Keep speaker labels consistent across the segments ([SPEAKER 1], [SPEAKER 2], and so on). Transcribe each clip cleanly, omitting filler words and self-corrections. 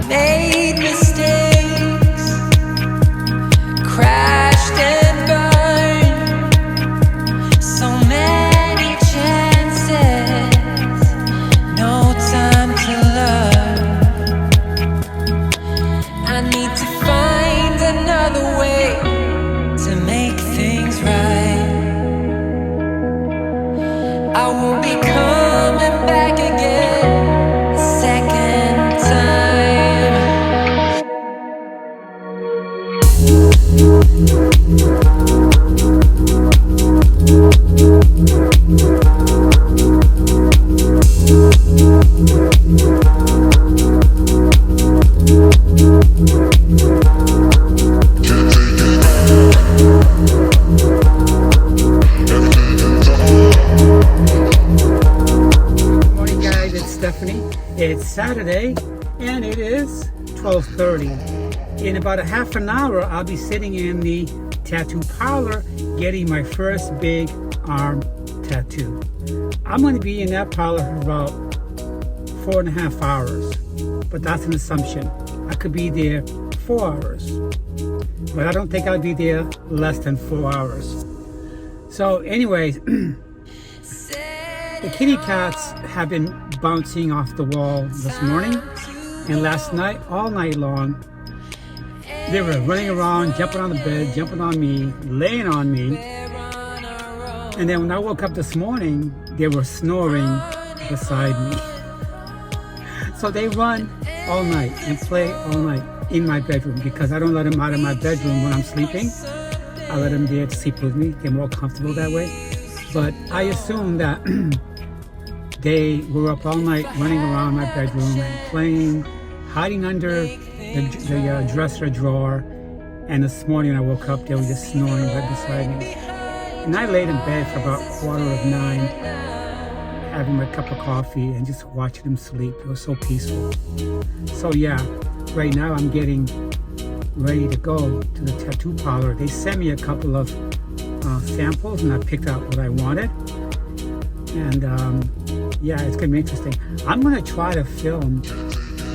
[SPEAKER 1] made mistakes, crashed and burned, so many chances, no time to learn. I need to find another way to make things right. I will be coming back again a second time.
[SPEAKER 2] It's Saturday and it is 12:30. In about a half an hour, I'll be sitting in the tattoo parlor getting my first big arm tattoo. I'm going to be in that parlor for about 4.5 hours, but that's an assumption. I could be there 4 hours, but I don't think I'll be there less than 4 hours. So anyways, the kitty cats have been bouncing off the wall this morning, and last night, all night long, they were running around, jumping on the bed, jumping on me, laying on me. And then when I woke up this morning, they were snoring beside me. So they run all night and play all night in my bedroom because I don't let them out of my bedroom when I'm sleeping. I let them there to sleep with me. They're more comfortable that way. But I assume that they were up all night running around my bedroom and playing, hiding under the dresser drawer. And this morning I woke up, they were just snoring right beside me. And I laid in bed for about 8:45, having my cup of coffee and just watching them sleep. It was so peaceful. So yeah, right now I'm getting ready to go to the tattoo parlor. They sent me a couple of samples and I picked out what I wanted. And yeah, it's gonna be interesting. I'm gonna try to film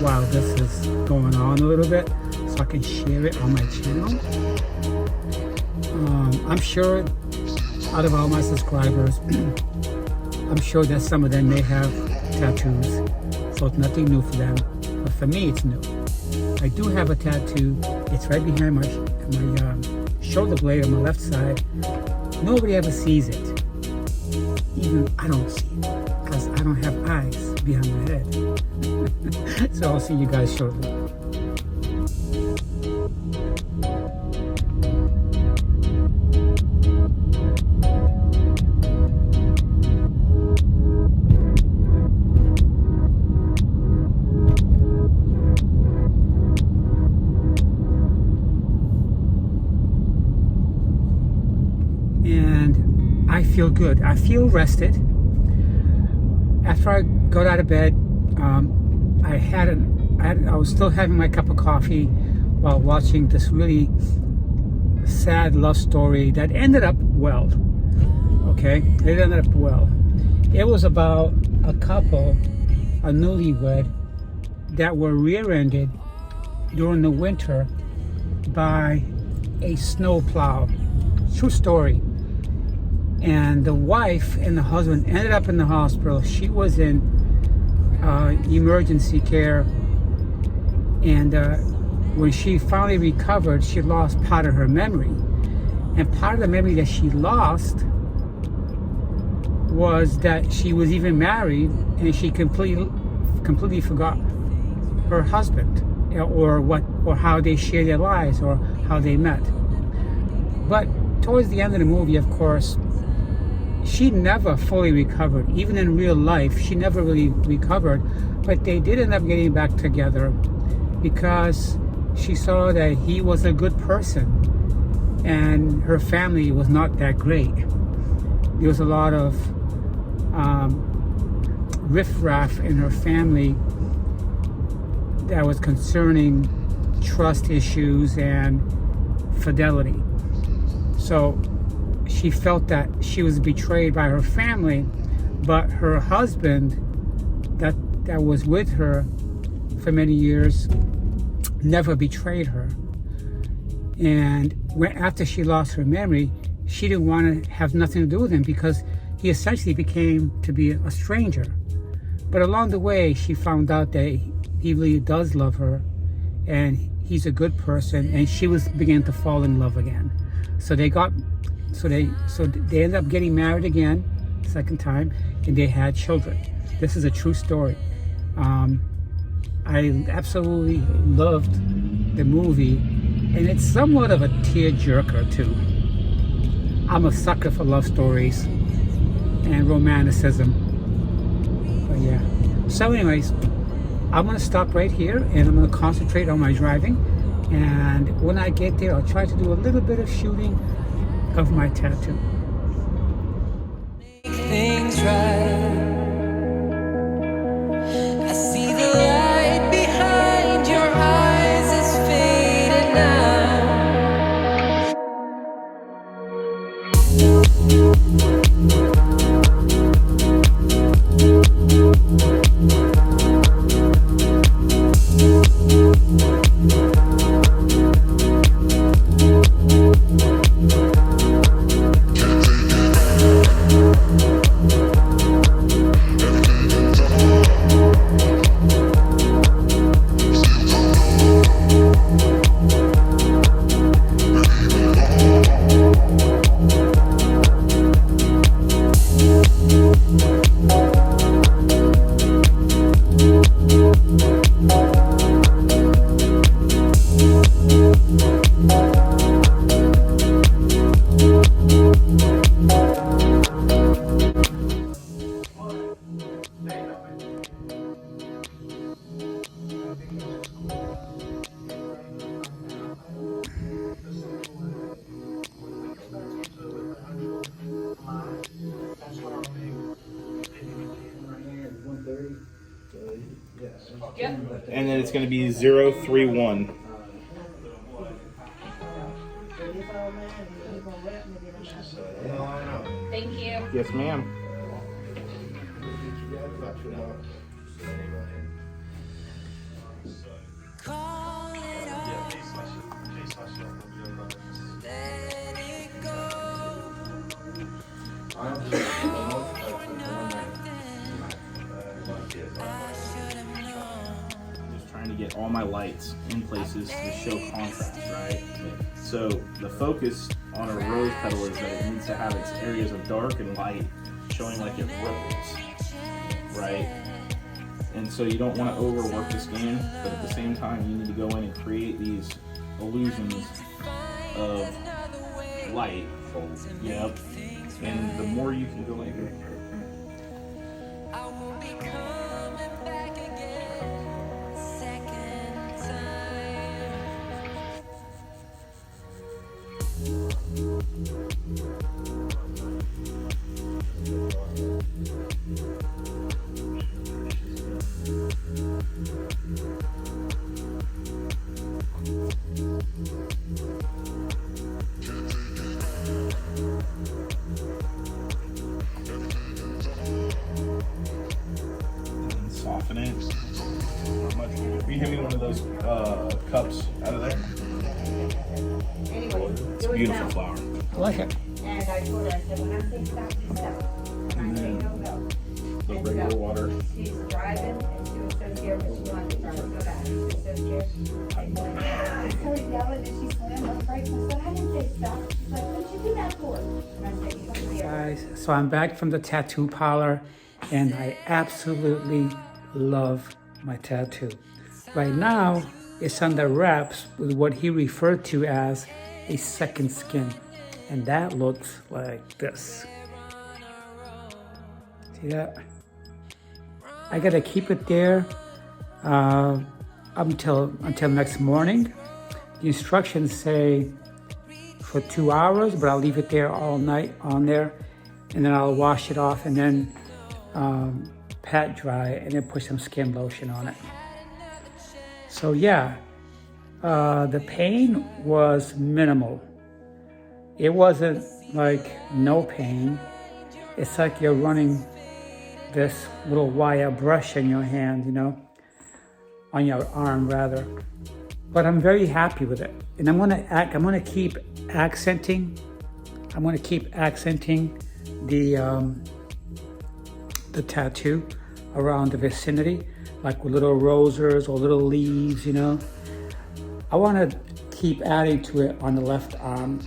[SPEAKER 2] while this is going on a little bit so I can share it on my channel. I'm sure out of all my subscribers, I'm sure that some of them may have tattoos, so it's nothing new for them. But for me, it's new. I do have a tattoo. It's right behind my shoulder blade on my left side. Nobody ever sees it. Even I don't see it because I don't have eyes behind my head. So I'll see you guys shortly. And I feel good. I feel rested. After I got out of bed, I was still having my cup of coffee while watching this really sad love story that ended up well. Okay, it ended up well. It was about a couple, a newlywed, that were rear-ended during the winter by a snow plow. True story. And the wife and the husband ended up in the hospital. She was in emergency care, and when she finally recovered, she lost part of her memory. And part of the memory that she lost was that she was even married, and she completely forgot her husband, or how they shared their lives, or how they met. But towards the end of the movie, of course, she never fully recovered. Even in real life, she never really recovered. But they did end up getting back together because she saw that he was a good person and her family was not that great. There was a lot of riffraff in her family that was concerning trust issues and fidelity. So she felt that she was betrayed by her family, but her husband that was with her for many years never betrayed her. And after she lost her memory, she didn't want to have nothing to do with him because he essentially became to be a stranger. But along the way, she found out that he really does love her, and he's a good person, and she was beginning to fall in love again. So they ended up getting married again, second time, and they had children. This is a true story. I absolutely loved the movie, and it's somewhat of a tear-jerker too. I'm a sucker for love stories and romanticism. But yeah. So anyways, I'm gonna stop right here and I'm gonna concentrate on my driving. And when I get there, I'll try to do a little bit of shooting of my tattoo.
[SPEAKER 1] Make things right. I see the light behind your eyes is fading now.
[SPEAKER 3] And then it's going to be 031.
[SPEAKER 4] Thank you.
[SPEAKER 3] Yes, ma'am.
[SPEAKER 1] Call it off. Let it go. I should have known.
[SPEAKER 3] Just trying to get all my lights in places to show contrast, right? So the focus on a rose petal is that it needs to have its areas of dark and light showing like it ripples, right? And so you don't want to overwork the skin, but at the same time you need to go in and create these illusions of light. Yep. And the more you can go in here,
[SPEAKER 1] I will be coming back again, second time.
[SPEAKER 3] and soften it. Not much. Will you give me one of those cups out of there?
[SPEAKER 4] Anyway,
[SPEAKER 3] It's a beautiful flower.
[SPEAKER 2] I like it.
[SPEAKER 4] And I told her, I said, when I'm saying stop, you stop. I'm saying no, go.
[SPEAKER 3] The
[SPEAKER 4] And
[SPEAKER 3] regular
[SPEAKER 4] so
[SPEAKER 3] water.
[SPEAKER 4] She's driving and she was so scared, but she wanted to try to go back. She was so scared. And I started yelling and she slammed on the brakes. I said, I didn't say stop. She's like, what'd you do that for? And I said, you don't hear.
[SPEAKER 2] Guys, so I'm back from the tattoo parlor and I absolutely love my tattoo. Right now, it's under wraps with what he referred to as a second skin. And that looks like this. See that? I gotta keep it there until next morning. The instructions say for 2 hours, but I'll leave it there all night on there, and then I'll wash it off and then pat dry and then put some skin lotion on it. So yeah, the pain was minimal. It wasn't like no pain. It's like you're running this little wire brush in your hand, you know, on your arm rather. but I'm very happy with it. And I'm gonna keep accenting the tattoo around the vicinity, like with little roses or little leaves, you know. I want to keep adding to it on the left arm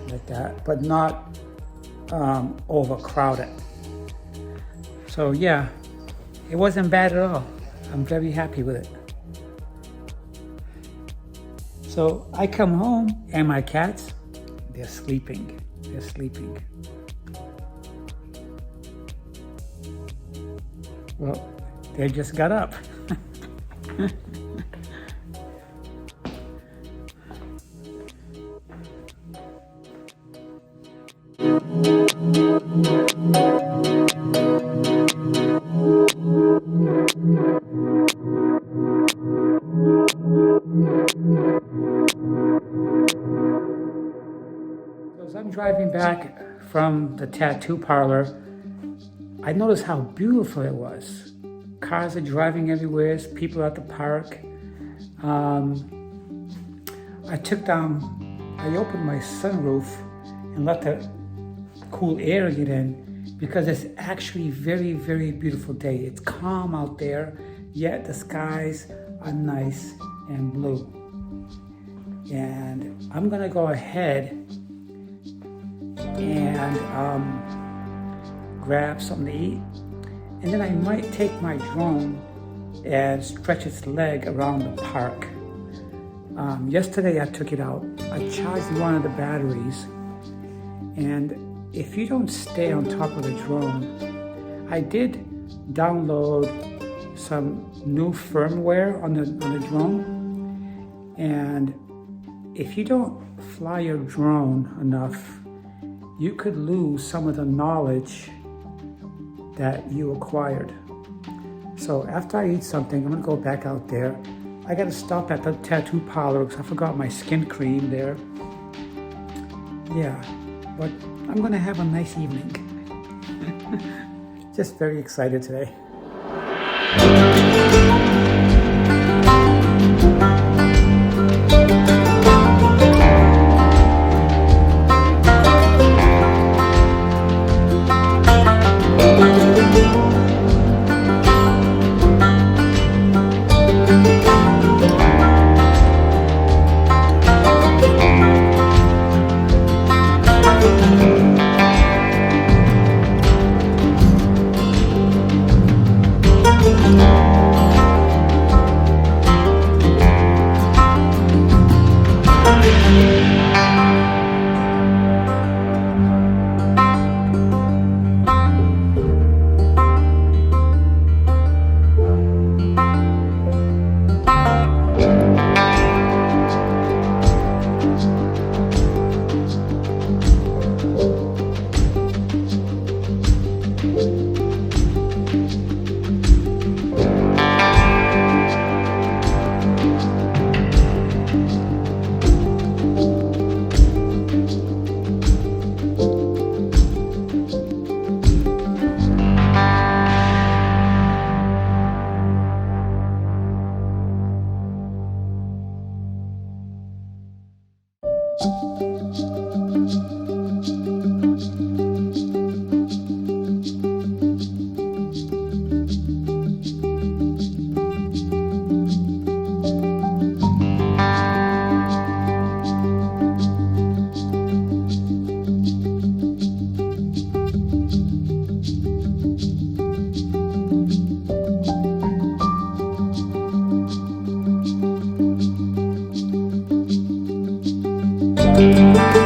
[SPEAKER 2] like that, but not overcrowd it. So yeah, it wasn't bad at all. I'm very happy with it. So I come home and my cats, they're sleeping. They're sleeping. Well, they just got up. As I'm driving back from the tattoo parlor, I noticed how beautiful it was. Cars are driving everywhere, people at the park. I opened my sunroof and let the cool air get in because it's actually very, very beautiful day. It's calm out there, yet the skies are nice and blue. And I'm gonna go ahead and grab something to eat, and then I might take my drone and stretch its leg around the park. Yesterday I took it out. I charged one of the batteries, and if you don't stay on top of the drone, I did download some new firmware on the drone, and if you don't fly your drone enough, you could lose some of the knowledge that you acquired. So after I eat something, I'm gonna go back out there. I gotta stop at the tattoo parlor because I forgot my skin cream there. Yeah, but I'm gonna have a nice evening. Just very excited today.
[SPEAKER 1] Thank you.